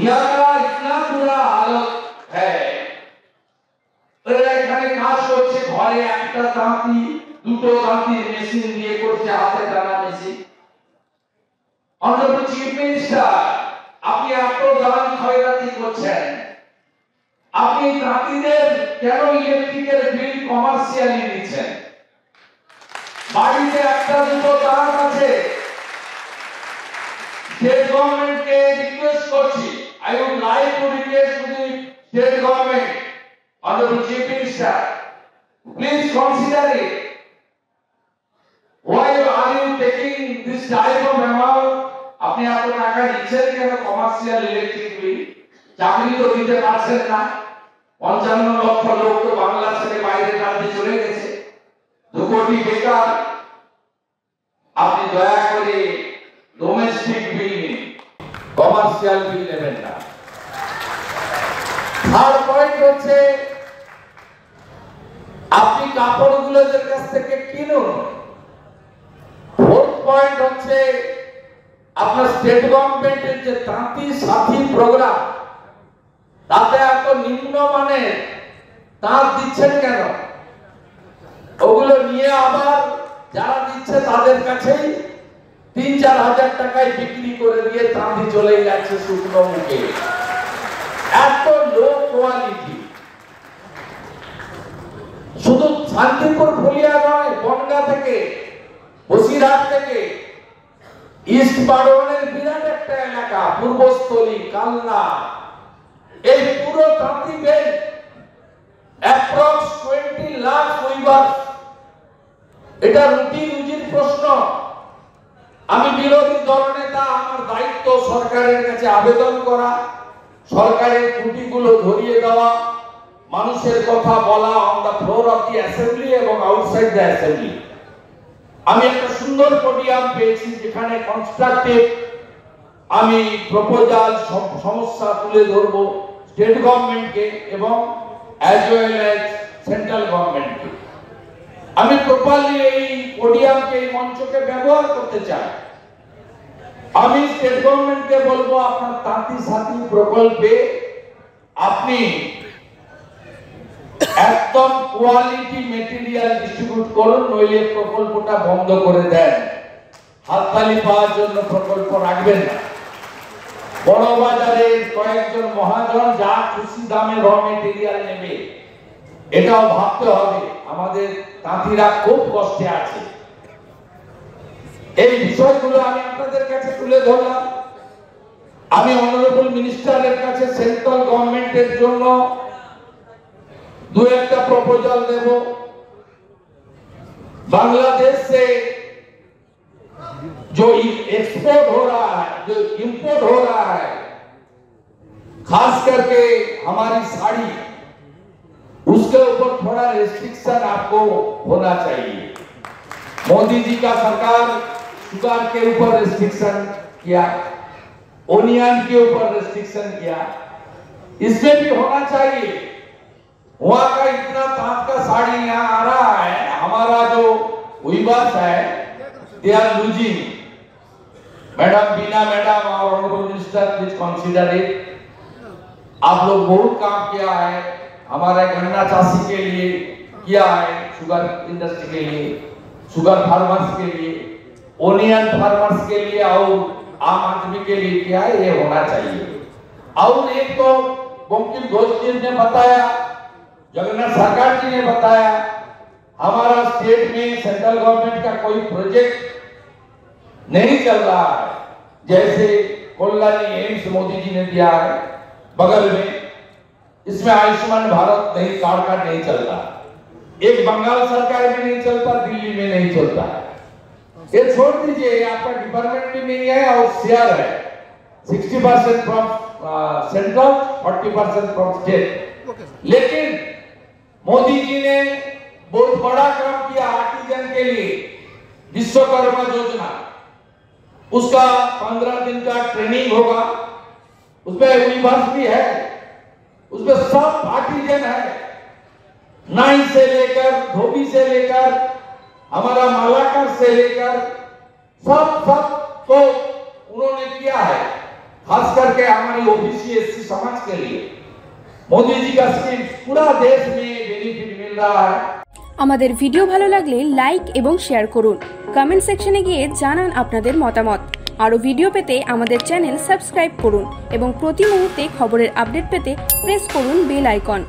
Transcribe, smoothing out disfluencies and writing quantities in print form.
यहाँ का इतना बुरा हालत है, এখানে কাজ করছে ঘরে একটা দাঁতি দুটো দাঁতির মেশিন দিয়ে করছে, হাতে টানা মেশিন। অনারেবল চিফ মিনিস্টার, আপনি এত দাম খয়রাতি করছেন, আপনি দাঁতিদের কেন ইলেকট্রিকের বিল কমার্শিয়ালি নিচ্ছেন? বাড়িতে একটা দুটো দাঁত আছে, স্টেট গভর্নমেন্টকে রিকোয়েস্ট করছি, I would like to request to the state government, Honorable Chief Minister, please consider it. Why are you taking this type of amount? আপনি এত টাকা দিচ্ছেন কেন কমার্শিয়াল ইলেকট্রিক বিল? চাকরি তো দিতে পারছেন না। 55 লক্ষ লোক তো বাংলা থেকে বাইরে রাজ্যে চলে গেছে, 2 কোটি বেকার। আপনি দয়া করে ডোমেস্টিক বিল নিন, কমার্শিয়াল বিল নেবেন না। থার্ড পয়েন্ট হচ্ছে আপনি কাপড়গুলোদের কাছ থেকে কিনুন। ফোর্থ পয়েন্ট হচ্ছে আপনার স্টেট গভর্নমেন্টের যে তাঁতি সাথী প্রোগ্রাম, তাতে এত নিম্নমানের তাঁত দিচ্ছেন কেন? ওগুলো নিয়ে আবার যারা দিচ্ছে তাদের কাছেই 3-4 হাজার টাকায় বিক্রি করে দিয়ে তাঁতি চলে যাচ্ছে শুকনো মুখে। এত লো কোয়ালিটি। শুধু শান্তিপুর ফুলিয়া নয়, বনগা থেকে, বসিরহাট থেকে, ইস্ট বারওয়ানের বিরাট একটা এলাকা, পূর্বস্থলী, কালনা, এই পুরো তাঁতি বেল্ট অ্যাপ্রক্স 20 লাখ উইভার। এটা রুটি রুজির প্রশ্ন। আমি বিরোধী দলনেতা, আমার দায়িত্ব সরকারের কাছে আবেদন করা, সরকারের ত্রুটিগুলো ধরিয়ে দেওয়া, মানুষের কথা বলা on the floor of the assembly এবং আউটসাইড দ্য অ্যাসেম্বলি। আমি একটা সুন্দর পোডিয়াম পেয়েছি যেখানে কনস্ট্রাকটিভ আমি প্রপোজাল সমস্যা তুলে ধরব স্টেট গভর্নমেন্টকে এবং অ্যাজ ওয়েল অ্যাজ সেন্ট্রাল গভর্নমেন্টকে। আমি প্রপারলি এই পোডিয়ামকে, এই মঞ্চকে ব্যবহার করতে চাই। আমি স্টেট গভর্নমেন্টকে বলবো, আপনার তাঁতি সাথী প্রকল্পে আপনি একদম কোয়ালিটি মেটেরিয়াল ডিস্ট্রিবিউট করুন, নইলে প্রকল্পটা বন্ধ করে দেন। হাততালি পাওয়ার জন্য প্রকল্প রাখবেন না। বড় বাজারের কয়েকজন মহাজন যা খুশি দামে র মেটেরিয়াল নেবে, এটাও ভাবতে হবে। আমাদের তাঁতিরা খুব কষ্টে আছে। এই বিষয়গুলো আমি আপনাদের কাছে তুলে ধরলাম। আমি অনারেবল মিনিস্টারের কাছে সেন্ট্রাল গভর্নমেंटेর জন্য 2-1 प्रपोजल देव। बांग्लादेश से जो एक्सपोर्ट हो रहा है, जो इंपोर्ट हो रहा है, खास करके हमारी साड़ी, उसके ऊपर थोड़ा रेस्ट्रिक्शन आपको होना चाहिए। मोदी जी का सरकार शुगर के ऊपर रेस्ट्रिक्शन किया, ओनियन के ऊपर रेस्ट्रिक्शन किया, इसमें भी होना चाहिए। वहां का इतना तांत का साड़ी यहाँ आ रहा है, हमारा जो वीवर्स है they are losing. Madam Bina madam और honourable minister please consider it. आप लोग बहुत काम किया है हमारे गन्ना चाषी के लिए, किया है शुगर इंडस्ट्री के लिए, शुगर फार्मर्स के लिए, ओनियन फार्मर्स के लिए और आम आदमी के लिए किया है, ये होना चाहिए। और एक तो बंकिम घोष जी ने बताया, जगन्नाथ सरकार जी ने बताया, हमारा स्टेट में सेंट्रल गवर्नमेंट का कोई प्रोजेक्ट नहीं चल रहा है। जैसे कोल्लानी एम्स मोदी जी ने दिया है बगल में, इसमें आयुष्मान भारत नहीं कार्ड का नहीं चलता। एक बंगाल सरकार में नहीं चलता, दिल्ली में नहीं चलता। ये छोड़ दीजिए, आपका डिपार्टमेंट भी नहीं है और शेयर है 60% फ्रॉम सेंट्रल, 40% फ्रॉम स्टेट। लेकिन मोदी जी ने बहुत बड़ा काम किया आर्टिजन के लिए, विश्वकर्मा योजना। उसका 15 दिन का ट्रेनिंग होगा, उसमें वीवर्स भी है, उसमें सब आर्टिजन है, नाई से लेकर धोबी से लेकर हमारा मालाकर से लेकर सब को उन्होंने किया है। खास करके हमारी ओबीसी एससी समाज के लिए मोदी जी का स्कीम पूरा देश में बेनिफिट मिल रहा है। আমাদের ভিডিও ভালো লাগলে লাইক এবং শেয়ার করুন। কমেন্ট সেকশনে গিয়ে জানান আপনাদের মতামত। আরো ভিডিও পেতে আমাদের চ্যানেল সাবস্ক্রাইব করুন এবং প্রতি মুহূর্তে খবরের আপডেট পেতে প্রেস করুন বেল আইকন।